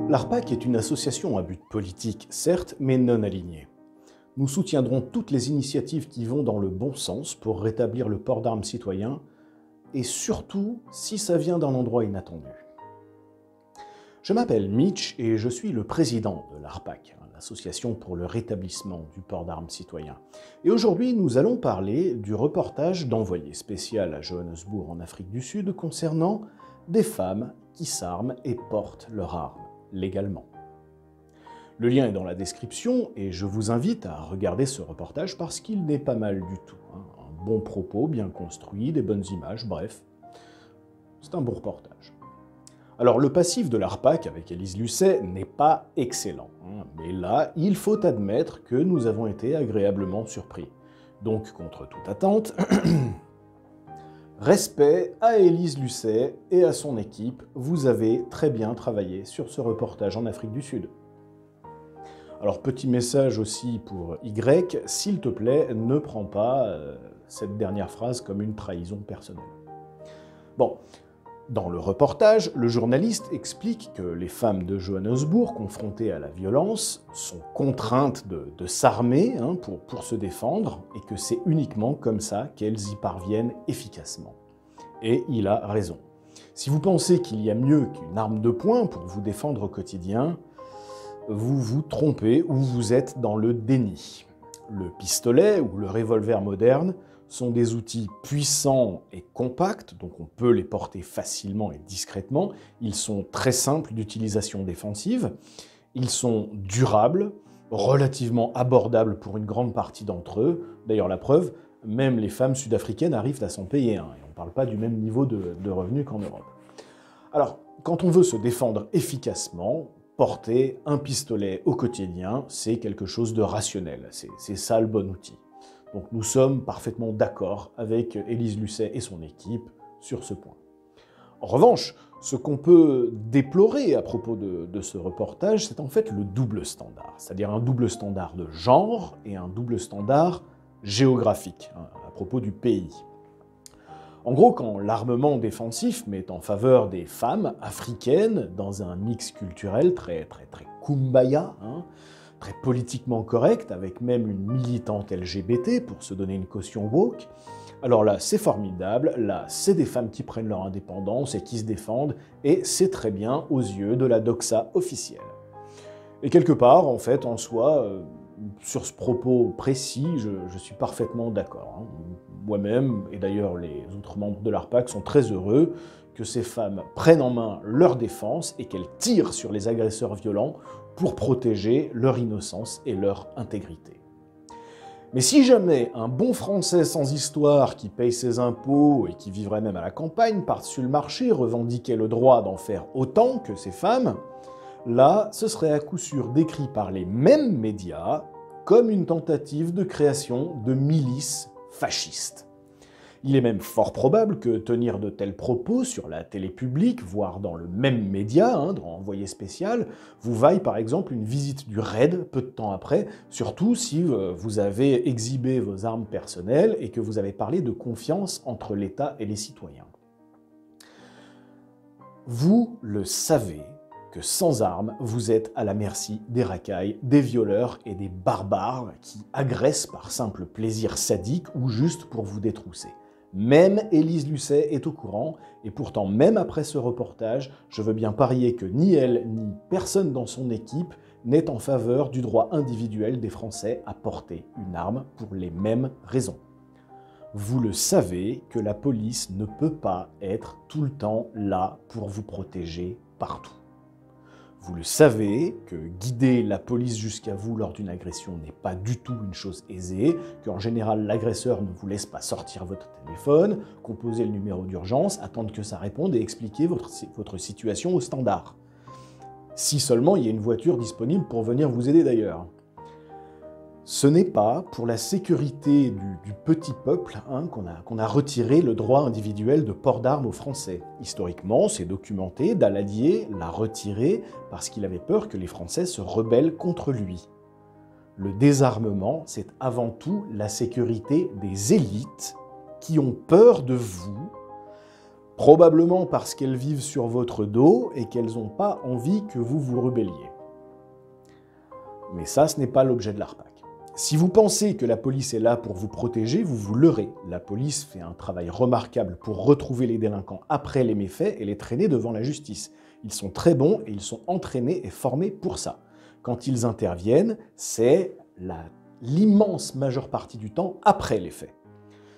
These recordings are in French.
L'ARPAC est une association à but politique, certes, mais non alignée. Nous soutiendrons toutes les initiatives qui vont dans le bon sens pour rétablir le port d'armes citoyen, et surtout si ça vient d'un endroit inattendu. Je m'appelle Mitch et je suis le président de l'ARPAC, l'association pour le rétablissement du port d'armes citoyen. Et aujourd'hui, nous allons parler du reportage d'envoyé spécial à Johannesburg en Afrique du Sud concernant des femmes qui s'arment et portent leurs armes légalement. Le lien est dans la description et je vous invite à regarder ce reportage parce qu'il n'est pas mal du tout. Un bon propos, bien construit, des bonnes images, bref, c'est un bon reportage. Alors le passif de l'ARPAC avec Élise Lucet n'est pas excellent, mais là, il faut admettre que nous avons été agréablement surpris. Donc, contre toute attente, respect à Élise Lucet et à son équipe, vous avez très bien travaillé sur ce reportage en Afrique du Sud. Alors petit message aussi pour Y, s'il te plaît, ne prends pas cette dernière phrase comme une trahison personnelle. Bon. Dans le reportage, le journaliste explique que les femmes de Johannesburg, confrontées à la violence, sont contraintes de s'armer pour se défendre et que c'est uniquement comme ça qu'elles y parviennent efficacement. Et il a raison. Si vous pensez qu'il y a mieux qu'une arme de poing pour vous défendre au quotidien, vous vous trompez ou vous êtes dans le déni. Le pistolet ou le revolver moderne sont des outils puissants et compacts, donc on peut les porter facilement et discrètement. Ils sont très simples d'utilisation défensive. Ils sont durables, relativement abordables pour une grande partie d'entre eux. D'ailleurs, la preuve, même les femmes sud-africaines arrivent à s'en payer un. Et on ne parle pas du même niveau de revenus qu'en Europe. Alors, quand on veut se défendre efficacement, porter un pistolet au quotidien, c'est quelque chose de rationnel. C'est ça le bon outil. Donc nous sommes parfaitement d'accord avec Élise Lucet et son équipe sur ce point. En revanche, ce qu'on peut déplorer à propos de ce reportage, c'est en fait le double standard, c'est-à-dire un double standard de genre et un double standard géographique, à propos du pays. En gros, quand l'armement défensif met en faveur des femmes africaines dans un mix culturel très kumbaya, très politiquement correct, avec même une militante LGBT pour se donner une caution woke, alors là, c'est formidable, là, c'est des femmes qui prennent leur indépendance et qui se défendent, et c'est très bien aux yeux de la doxa officielle. Et quelque part, en fait, en soi, sur ce propos précis, je suis parfaitement d'accord. Moi-même, et d'ailleurs les autres membres de l'ARPAC, sont très heureux que ces femmes prennent en main leur défense et qu'elles tirent sur les agresseurs violents pour protéger leur innocence et leur intégrité. Mais si jamais un bon Français sans histoire qui paye ses impôts et qui vivrait même à la campagne par-dessus le marché revendiquait le droit d'en faire autant que ces femmes, là, ce serait à coup sûr décrit par les mêmes médias comme une tentative de création de milices fascistes. Il est même fort probable que tenir de tels propos sur la télé publique, voire dans le même média, dans Envoyé spécial, vous vaille par exemple une visite du RAID peu de temps après, surtout si vous avez exhibé vos armes personnelles et que vous avez parlé de confiance entre l'État et les citoyens. Vous le savez que sans armes, vous êtes à la merci des racailles, des violeurs et des barbares qui agressent par simple plaisir sadique ou juste pour vous détrousser. Même Élise Lucet est au courant, et pourtant même après ce reportage, je veux bien parier que ni elle, ni personne dans son équipe n'est en faveur du droit individuel des Français à porter une arme pour les mêmes raisons. Vous le savez que la police ne peut pas être tout le temps là pour vous protéger partout. Vous le savez que guider la police jusqu'à vous lors d'une agression n'est pas du tout une chose aisée, qu'en général l'agresseur ne vous laisse pas sortir votre téléphone, composer le numéro d'urgence, attendre que ça réponde et expliquer votre situation au standard. Si seulement il y a une voiture disponible pour venir vous aider d'ailleurs. Ce n'est pas pour la sécurité du petit peuple qu'on a retiré le droit individuel de port d'armes aux Français. Historiquement, c'est documenté, Daladier l'a retiré parce qu'il avait peur que les Français se rebellent contre lui. Le désarmement, c'est avant tout la sécurité des élites qui ont peur de vous Probablement parce qu'elles vivent sur votre dos et qu'elles n'ont pas envie que vous vous rebelliez. Mais ça, ce n'est pas l'objet de l'ARPAC. Si vous pensez que la police est là pour vous protéger, vous vous leurrez. La police fait un travail remarquable pour retrouver les délinquants après les méfaits et les traîner devant la justice. Ils sont très bons et ils sont entraînés et formés pour ça. Quand ils interviennent, c'est l'immense majeure partie du temps après les faits.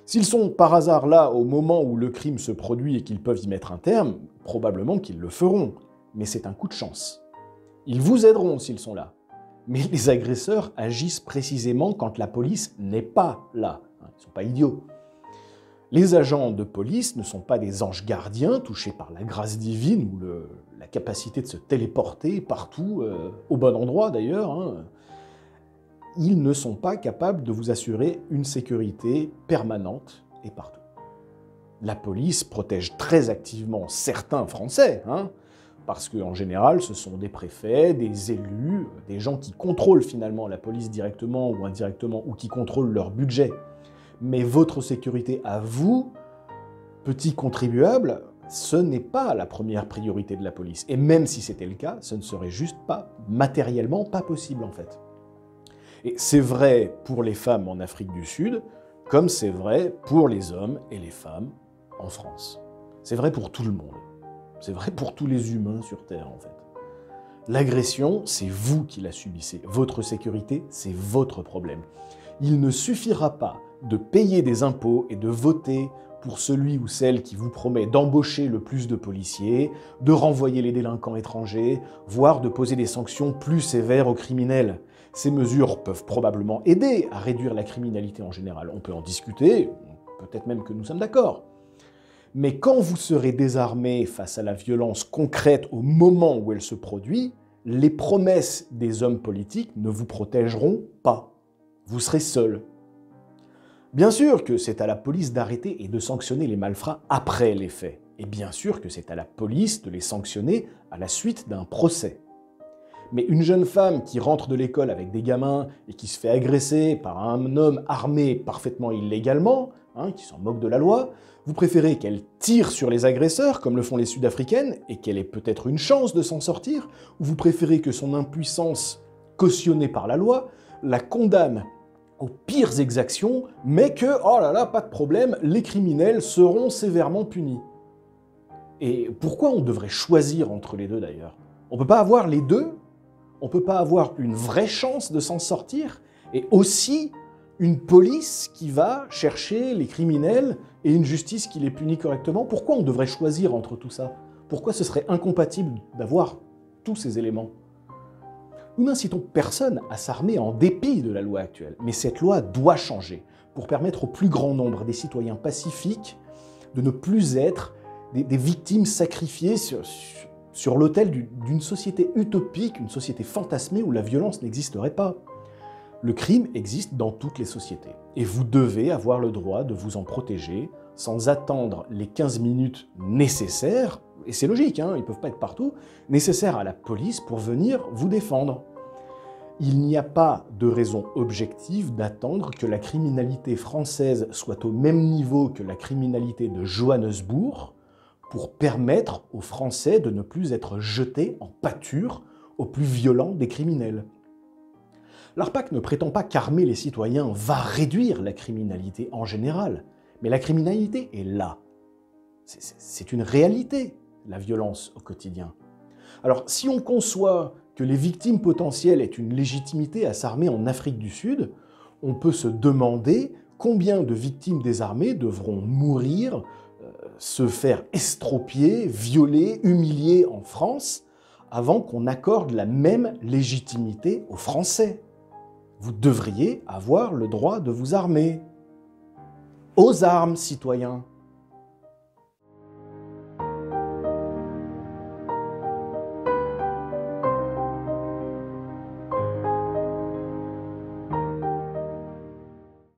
S'ils sont par hasard là au moment où le crime se produit et qu'ils peuvent y mettre un terme, probablement qu'ils le feront. Mais c'est un coup de chance. Ils vous aideront s'ils sont là. Mais les agresseurs agissent précisément quand la police n'est pas là. Ils ne sont pas idiots. Les agents de police ne sont pas des anges gardiens touchés par la grâce divine ou la capacité de se téléporter partout, au bon endroit d'ailleurs. Ils ne sont pas capables de vous assurer une sécurité permanente et partout. La police protège très activement certains Français, parce qu'en général, ce sont des préfets, des élus, des gens qui contrôlent finalement la police directement ou indirectement, ou qui contrôlent leur budget. Mais votre sécurité à vous, petit contribuable, ce n'est pas la première priorité de la police. Et même si c'était le cas, ce ne serait juste pas, matériellement, pas possible en fait. Et c'est vrai pour les femmes en Afrique du Sud, comme c'est vrai pour les hommes et les femmes en France. C'est vrai pour tout le monde. C'est vrai pour tous les humains sur Terre, en fait. L'agression, c'est vous qui la subissez. Votre sécurité, c'est votre problème. Il ne suffira pas de payer des impôts et de voter pour celui ou celle qui vous promet d'embaucher le plus de policiers, de renvoyer les délinquants étrangers, voire de poser des sanctions plus sévères aux criminels. Ces mesures peuvent probablement aider à réduire la criminalité en général. On peut en discuter, peut-être même que nous sommes d'accord. Mais quand vous serez désarmé face à la violence concrète au moment où elle se produit, les promesses des hommes politiques ne vous protégeront pas. Vous serez seul. Bien sûr que c'est à la police d'arrêter et de sanctionner les malfrats après les faits. Et bien sûr que c'est à la police de les sanctionner à la suite d'un procès. Mais une jeune femme qui rentre de l'école avec des gamins et qui se fait agresser par un homme armé parfaitement illégalement, qui s'en moque de la loi, vous préférez qu'elle tire sur les agresseurs, comme le font les Sud-Africaines, et qu'elle ait peut-être une chance de s'en sortir, ou vous préférez que son impuissance, cautionnée par la loi, la condamne aux pires exactions, mais que, oh là là, pas de problème, les criminels seront sévèrement punis. Et pourquoi on devrait choisir entre les deux d'ailleurs? On ne peut pas avoir les deux? On ne peut pas avoir une vraie chance de s'en sortir? Et aussi une police qui va chercher les criminels et une justice qui les punit correctement? Pourquoi on devrait choisir entre tout ça? Pourquoi ce serait incompatible d'avoir tous ces éléments? Nous n'incitons personne à s'armer en dépit de la loi actuelle, mais cette loi doit changer pour permettre au plus grand nombre des citoyens pacifiques de ne plus être des victimes sacrifiées sur l'autel d'une société utopique, une société fantasmée où la violence n'existerait pas. Le crime existe dans toutes les sociétés, et vous devez avoir le droit de vous en protéger sans attendre les 15 minutes nécessaires, et c'est logique, ils ne peuvent pas être partout, nécessaires à la police pour venir vous défendre. Il n'y a pas de raison objective d'attendre que la criminalité française soit au même niveau que la criminalité de Johannesburg pour permettre aux Français de ne plus être jetés en pâture au plus violent des criminels. L'ARPAC ne prétend pas qu'armer les citoyens va réduire la criminalité en général, mais la criminalité est là. C'est une réalité, la violence au quotidien. Alors, si on conçoit que les victimes potentielles aient une légitimité à s'armer en Afrique du Sud, on peut se demander combien de victimes désarmées devront mourir, se faire estropier, violer, humilier en France, avant qu'on accorde la même légitimité aux Français. Vous devriez avoir le droit de vous armer. Aux armes, citoyens!